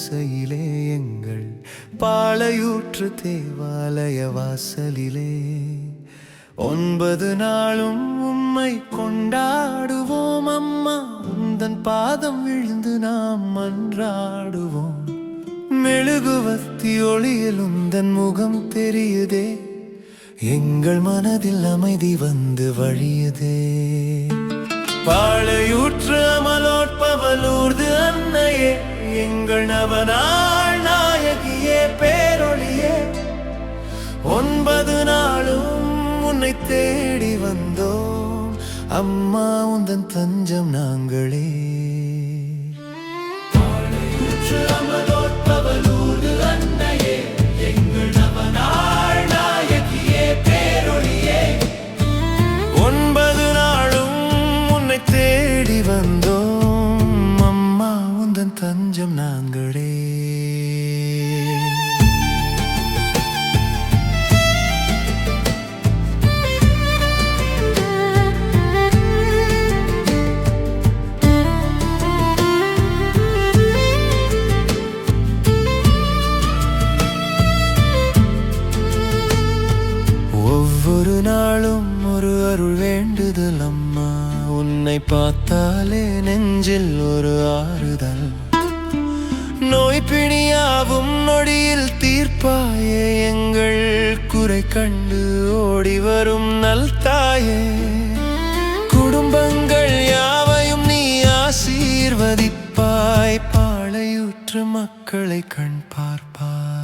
ஓசையிலே எங்கள் பாளையூற்று தேவாலய வாசலிலே 9 நாளும் உம்மை கொண்டாடுவோம் அம்மா. உந்தன் பாதம் விழுந்து நாம் மன்றாடுவோம். மெழுகுவர்த்தி ஒளியில் உந்தன் முகம் தெரியுதே, எங்கள் மனதில் அமைதி வந்து வழியுதே. பாளையூற்று அமலோற்பவலூர்து அன்னையே, எங்கள் நவநாள் நாயகியே, பேரொளியே. 9 நாளும் உன்னை தேடி வந்தோம் அம்மா, உந்தன் தஞ்சம் நாங்களே. பாளையூற்று அமலோற்பவலூர்து அன்னையே, எங்கள் நவநாள் நாயகியே, பேரொளியே. 9 நாளும் உன்னை தேடி வந்தோம் அம்மா, உந்தன் தஞ்சம் நாங்களே. ஒவ்வொரு நாளும் ஒரு அருள் வேண்டுதல் அம்மா, உன்னை பார்த்தாலே நெஞ்சில் ஒரு ஆறுதல். நோய் பிணியாவும் நொடியில் தீர்ப்பாயே, எங்கள் குறை கண்டு ஓடி வரும் நல் தாயே. குடும்பங்கள் யாவையும் நீ ஆசீர்வதிப்பாய், பாளையூற்று மக்களை கண் பார்ப்பாய்.